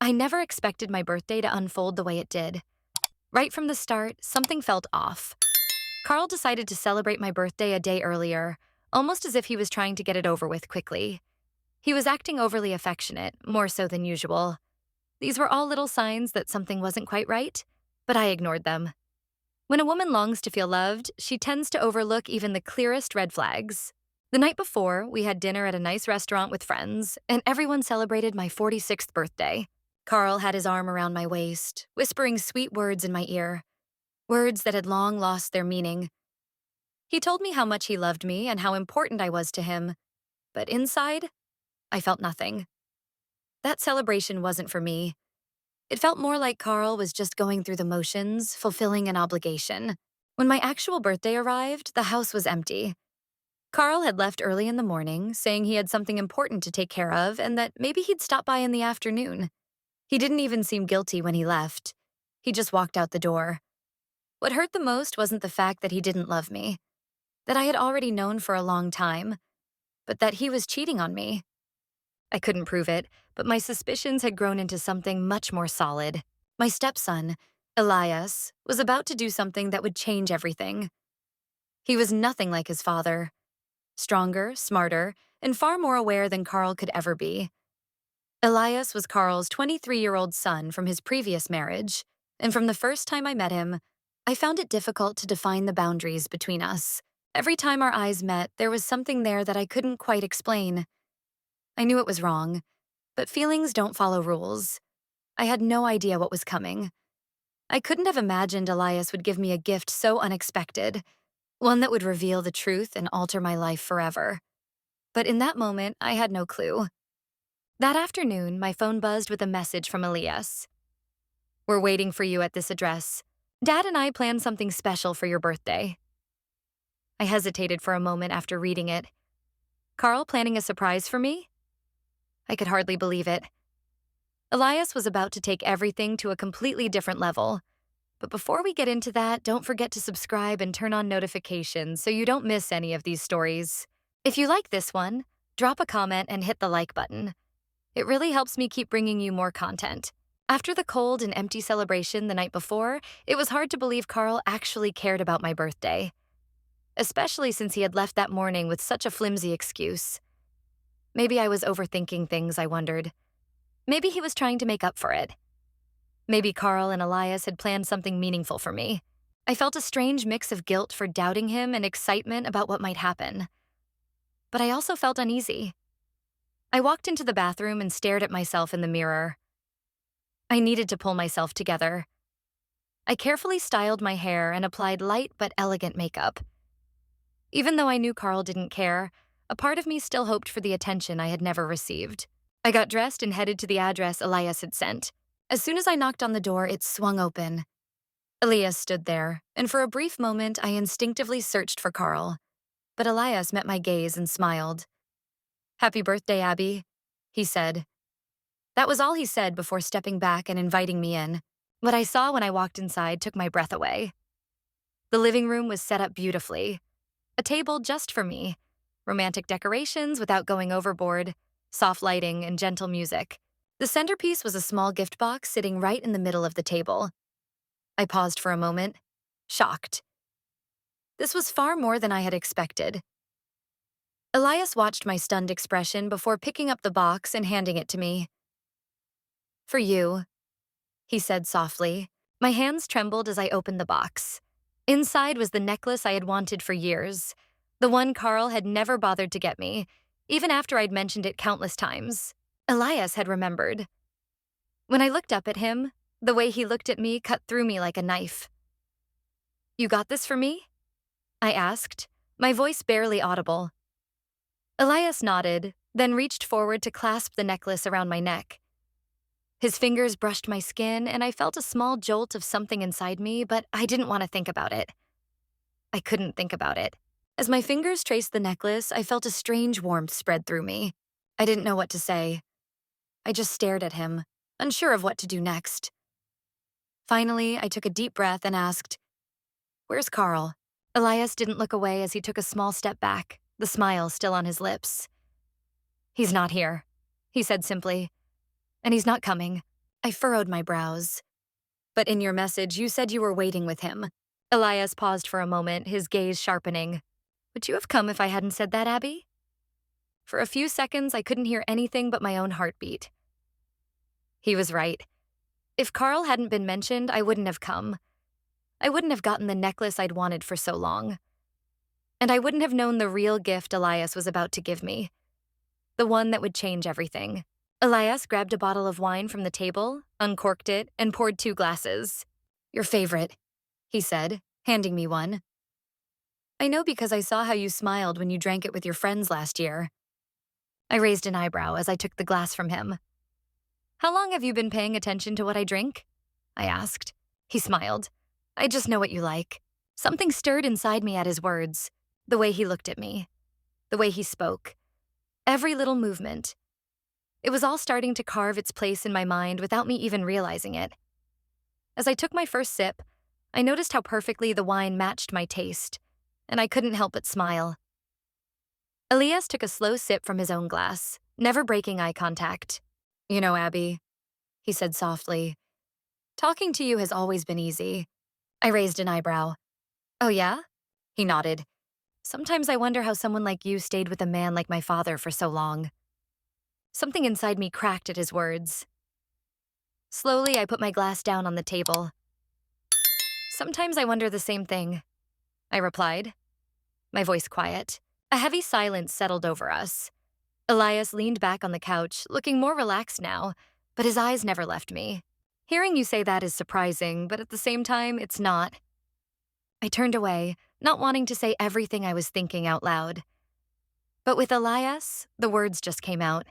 I never expected my birthday to unfold the way it did. Right from the start, something felt off. Carl decided to celebrate my birthday a day earlier, almost as if he was trying to get it over with quickly. He was acting overly affectionate, more so than usual. These were all little signs that something wasn't quite right, but I ignored them. When a woman longs to feel loved, she tends to overlook even the clearest red flags. The night before, we had dinner at a nice restaurant with friends, and everyone celebrated my 46th birthday. Carl had his arm around my waist, whispering sweet words in my ear, words that had long lost their meaning. He told me how much he loved me and how important I was to him, but inside, I felt nothing. That celebration wasn't for me. It felt more like Carl was just going through the motions, fulfilling an obligation. When my actual birthday arrived, the house was empty. Carl had left early in the morning, saying he had something important to take care of and that maybe he'd stop by in the afternoon. He didn't even seem guilty when he left. He just walked out the door. What hurt the most wasn't the fact that he didn't love me, that I had already known for a long time, but that he was cheating on me. I couldn't prove it, but my suspicions had grown into something much more solid. My stepson, Elias, was about to do something that would change everything. He was nothing like his father. Stronger, smarter, and far more aware than Carl could ever be. Elias was Carl's 23-year-old son from his previous marriage, and from the first time I met him, I found it difficult to define the boundaries between us. Every time our eyes met, there was something there that I couldn't quite explain. I knew it was wrong, but feelings don't follow rules. I had no idea what was coming. I couldn't have imagined Elias would give me a gift so unexpected, one that would reveal the truth and alter my life forever. But in that moment, I had no clue. That afternoon, my phone buzzed with a message from Elias. "We're waiting for you at this address. Dad and I planned something special for your birthday." I hesitated for a moment after reading it. Carl planning a surprise for me? I could hardly believe it. Elias was about to take everything to a completely different level. But before we get into that, don't forget to subscribe and turn on notifications so you don't miss any of these stories. If you like this one, drop a comment and hit the like button. It really helps me keep bringing you more content. After the cold and empty celebration the night before, it was hard to believe Carl actually cared about my birthday. Especially since he had left that morning with such a flimsy excuse. Maybe I was overthinking things, I wondered. Maybe he was trying to make up for it. Maybe Carl and Elias had planned something meaningful for me. I felt a strange mix of guilt for doubting him and excitement about what might happen. But I also felt uneasy. I walked into the bathroom and stared at myself in the mirror. I needed to pull myself together. I carefully styled my hair and applied light but elegant makeup. Even though I knew Carl didn't care, a part of me still hoped for the attention I had never received. I got dressed and headed to the address Elias had sent. As soon as I knocked on the door, it swung open. Elias stood there, and for a brief moment, I instinctively searched for Carl. But Elias met my gaze and smiled. "Happy birthday, Abby," he said. That was all he said before stepping back and inviting me in. What I saw when I walked inside took my breath away. The living room was set up beautifully. A table just for me. Romantic decorations without going overboard. Soft lighting and gentle music. The centerpiece was a small gift box sitting right in the middle of the table. I paused for a moment, shocked. This was far more than I had expected. Elias watched my stunned expression before picking up the box and handing it to me. "For you," he said softly. My hands trembled as I opened the box. Inside was the necklace I had wanted for years, the one Carl had never bothered to get me, even after I'd mentioned it countless times. Elias had remembered. When I looked up at him, the way he looked at me cut through me like a knife. "You got this for me?" I asked, my voice barely audible. Elias nodded, then reached forward to clasp the necklace around my neck. His fingers brushed my skin, and I felt a small jolt of something inside me, but I didn't want to think about it. I couldn't think about it. As my fingers traced the necklace, I felt a strange warmth spread through me. I didn't know what to say. I just stared at him, unsure of what to do next. Finally, I took a deep breath and asked, "Where's Carl?" Elias didn't look away as he took a small step back, the smile still on his lips. "He's not here," he said simply. "And he's not coming." I furrowed my brows. But in your message, you said you were waiting with him. Elias paused for a moment, his gaze sharpening. Would you have come if I hadn't said that, Abby? For a few seconds, I couldn't hear anything but my own heartbeat. He was right. If Carl hadn't been mentioned, I wouldn't have come. I wouldn't have gotten the necklace I'd wanted for so long. And I wouldn't have known the real gift Elias was about to give me. The one that would change everything. Elias grabbed a bottle of wine from the table, uncorked it, and poured 2 glasses. Your favorite, he said, handing me one. I know because I saw how you smiled when you drank it with your friends last year. I raised an eyebrow as I took the glass from him. How long have you been paying attention to what I drink? I asked. He smiled. I just know what you like. Something stirred inside me at his words. The way he looked at me. The way he spoke. Every little movement. It was all starting to carve its place in my mind without me even realizing it. As I took my first sip, I noticed how perfectly the wine matched my taste, and I couldn't help but smile. Elias took a slow sip from his own glass, never breaking eye contact. You know, Abby, he said softly, talking to you has always been easy. I raised an eyebrow. Oh yeah? He nodded. Sometimes I wonder how someone like you stayed with a man like my father for so long. Something inside me cracked at his words. Slowly, I put my glass down on the table. Sometimes I wonder the same thing, I replied, my voice quiet. A heavy silence settled over us. Elias leaned back on the couch, looking more relaxed now, but his eyes never left me. Hearing you say that is surprising, but at the same time, it's not. I turned away, not wanting to say everything I was thinking out loud. But with Elias, the words just came out.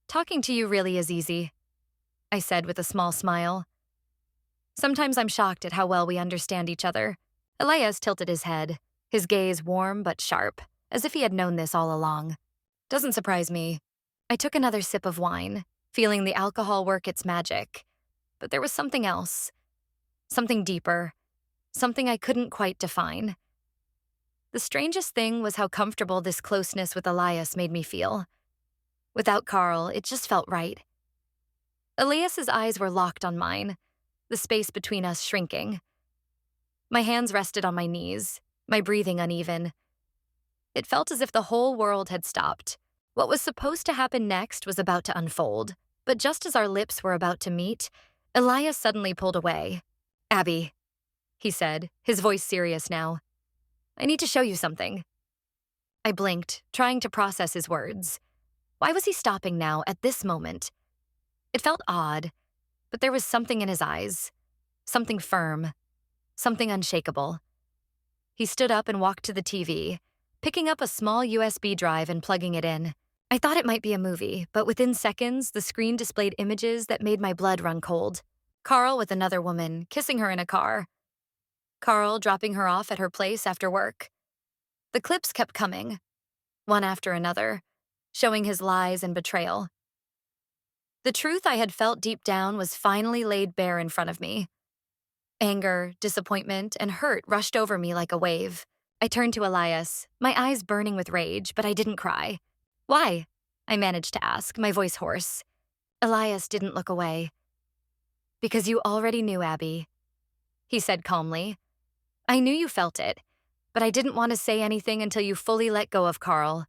Talking to you really is easy, I said with a small smile. Sometimes I'm shocked at how well we understand each other. Elias tilted his head, his gaze warm but sharp, as if he had known this all along. Doesn't surprise me. I took another sip of wine, feeling the alcohol work its magic. But there was something else. Something deeper. Something I couldn't quite define. The strangest thing was how comfortable this closeness with Elias made me feel. Without Carl, it just felt right. Elias's eyes were locked on mine, the space between us shrinking. My hands rested on my knees, my breathing uneven. It felt as if the whole world had stopped. What was supposed to happen next was about to unfold, but just as our lips were about to meet, Elias suddenly pulled away. Abby, he said, his voice serious now. I need to show you something. I blinked, trying to process his words. Why was he stopping now, at this moment? It felt odd, but there was something in his eyes. Something firm. Something unshakable. He stood up and walked to the TV, picking up a small USB drive and plugging it in. I thought it might be a movie, but within seconds, the screen displayed images that made my blood run cold. Carl with another woman, kissing her in a car. Carl dropping her off at her place after work. The clips kept coming, one after another, showing his lies and betrayal. The truth I had felt deep down was finally laid bare in front of me. Anger, disappointment, and hurt rushed over me like a wave. I turned to Elias, my eyes burning with rage, but I didn't cry. Why? I managed to ask, my voice hoarse. Elias didn't look away. Because you already knew, Abby, he said calmly. I knew you felt it, but I didn't want to say anything until you fully let go of Carl,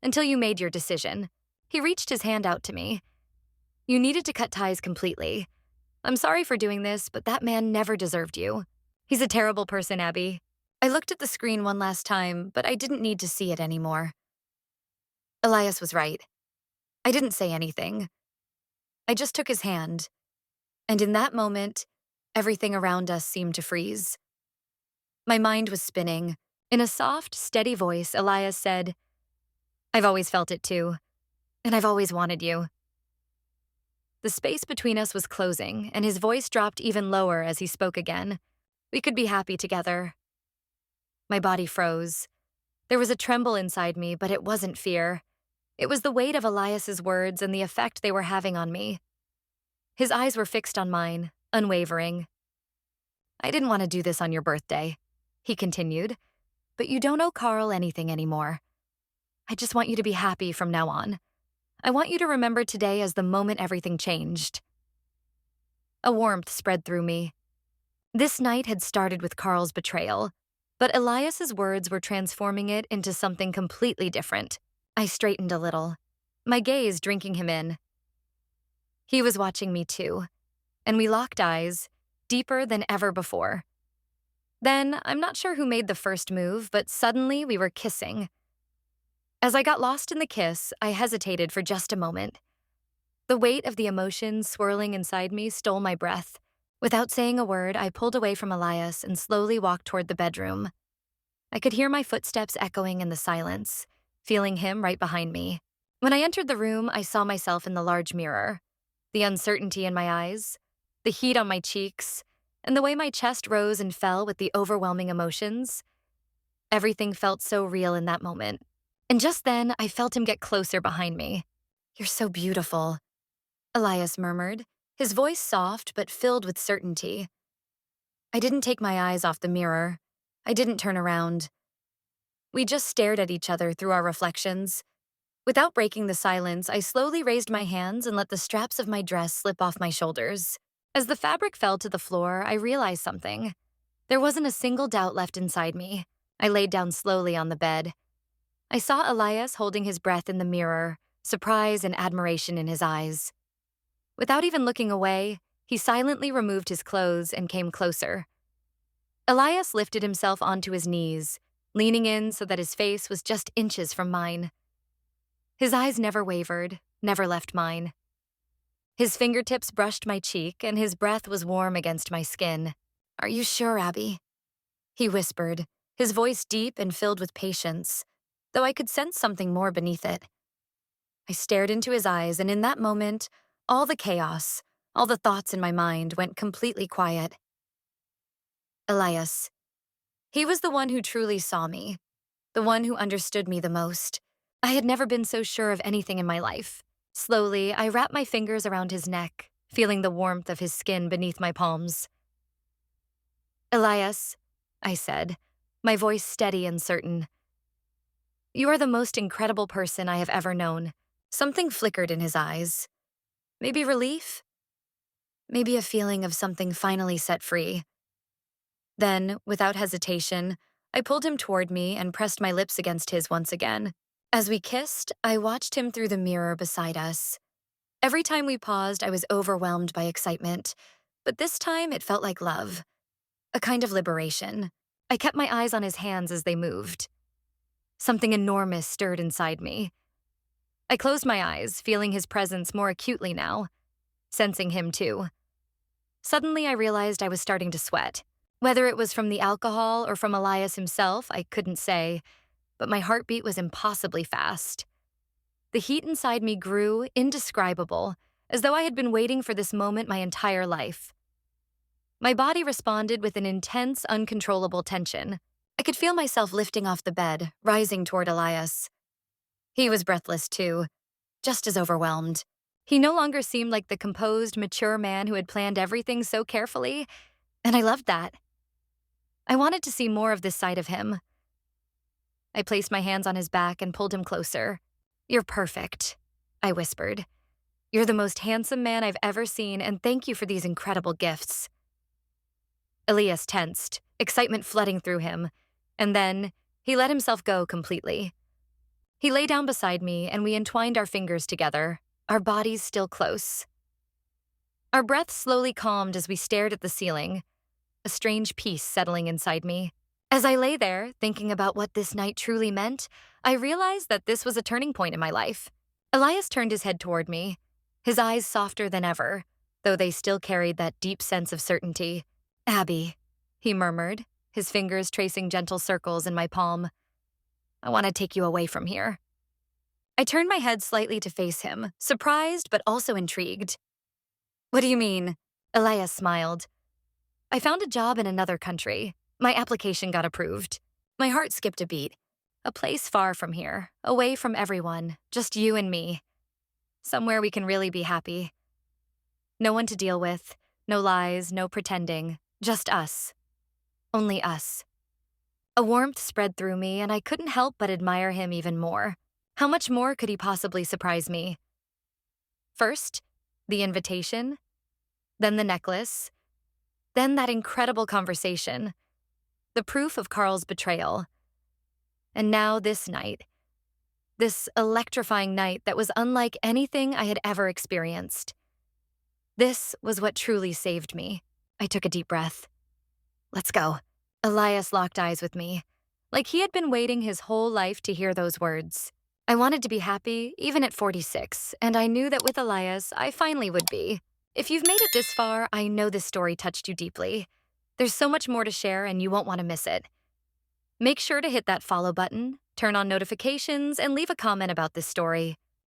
until you made your decision. He reached his hand out to me. You needed to cut ties completely. I'm sorry for doing this, but that man never deserved you. He's a terrible person, Abby. I looked at the screen one last time, but I didn't need to see it anymore. Elias was right. I didn't say anything. I just took his hand. And in that moment, everything around us seemed to freeze. My mind was spinning. In a soft, steady voice, Elias said, I've always felt it too, and I've always wanted you. The space between us was closing, and his voice dropped even lower as he spoke again. We could be happy together. My body froze. There was a tremble inside me, but it wasn't fear. It was the weight of Elias's words and the effect they were having on me. His eyes were fixed on mine, unwavering. I didn't want to do this on your birthday, he continued, but you don't owe Carl anything anymore. I just want you to be happy from now on. I want you to remember today as the moment everything changed. A warmth spread through me. This night had started with Carl's betrayal, but Elias's words were transforming it into something completely different. I straightened a little, my gaze drinking him in. He was watching me too, and we locked eyes, deeper than ever before. Then, I'm not sure who made the first move, but suddenly we were kissing. As I got lost in the kiss, I hesitated for just a moment. The weight of the emotions swirling inside me stole my breath. Without saying a word, I pulled away from Elias and slowly walked toward the bedroom. I could hear my footsteps echoing in the silence, feeling him right behind me. When I entered the room, I saw myself in the large mirror. The uncertainty in my eyes, the heat on my cheeks, and the way my chest rose and fell with the overwhelming emotions. Everything felt so real in that moment. And just then, I felt him get closer behind me. "You're so beautiful," Elias murmured, his voice soft but filled with certainty. I didn't take my eyes off the mirror. I didn't turn around. We just stared at each other through our reflections. Without breaking the silence, I slowly raised my hands and let the straps of my dress slip off my shoulders. As the fabric fell to the floor, I realized something. There wasn't a single doubt left inside me. I laid down slowly on the bed. I saw Elias holding his breath in the mirror, surprise and admiration in his eyes. Without even looking away, he silently removed his clothes and came closer. Elias lifted himself onto his knees, leaning in so that his face was just inches from mine. His eyes never wavered, never left mine. His fingertips brushed my cheek, and his breath was warm against my skin. "Are you sure, Abby?" he whispered, his voice deep and filled with patience, though I could sense something more beneath it. I stared into his eyes, and in that moment, all the chaos, all the thoughts in my mind went completely quiet. Elias. He was the one who truly saw me, the one who understood me the most. I had never been so sure of anything in my life. Slowly, I wrapped my fingers around his neck, feeling the warmth of his skin beneath my palms. "Elias," I said, my voice steady and certain. "You are the most incredible person I have ever known." Something flickered in his eyes. Maybe relief? Maybe a feeling of something finally set free. Then, without hesitation, I pulled him toward me and pressed my lips against his once again. As we kissed, I watched him through the mirror beside us. Every time we paused, I was overwhelmed by excitement, but this time it felt like love, a kind of liberation. I kept my eyes on his hands as they moved. Something enormous stirred inside me. I closed my eyes, feeling his presence more acutely now, sensing him too. Suddenly, I realized I was starting to sweat. Whether it was from the alcohol or from Elias himself, I couldn't say, but my heartbeat was impossibly fast. The heat inside me grew, indescribable, as though I had been waiting for this moment my entire life. My body responded with an intense, uncontrollable tension. I could feel myself lifting off the bed, rising toward Elias. He was breathless too, just as overwhelmed. He no longer seemed like the composed, mature man who had planned everything so carefully, and I loved that. I wanted to see more of this side of him. I placed my hands on his back and pulled him closer. "You're perfect," I whispered. "You're the most handsome man I've ever seen, and thank you for these incredible gifts." Elias tensed, excitement flooding through him, and then he let himself go completely. He lay down beside me, and we entwined our fingers together, our bodies still close. Our breath slowly calmed as we stared at the ceiling, a strange peace settling inside me. As I lay there, thinking about what this night truly meant, I realized that this was a turning point in my life. Elias turned his head toward me, his eyes softer than ever, though they still carried that deep sense of certainty. "Abby," he murmured, his fingers tracing gentle circles in my palm. "I want to take you away from here." I turned my head slightly to face him, surprised but also intrigued. "What do you mean?" Elias smiled. "I found a job in another country. My application got approved." My heart skipped a beat. A place far from here, away from everyone, just you and me. Somewhere we can really be happy. No one to deal with, no lies, no pretending, just us. Only us. A warmth spread through me, and I couldn't help but admire him even more. How much more could he possibly surprise me? First, the invitation. then the necklace, then that incredible conversation, the proof of Carl's betrayal. And now this night, this electrifying night that was unlike anything I had ever experienced. This was what truly saved me. I took a deep breath. Let's go. Elias locked eyes with me, like he had been waiting his whole life to hear those words. I wanted to be happy, even at 46, and I knew that with Elias, I finally would be. If you've made it this far, I know this story touched you deeply. There's so much more to share, and you won't want to miss it. Make sure to hit that follow button, turn on notifications, and leave a comment about this story.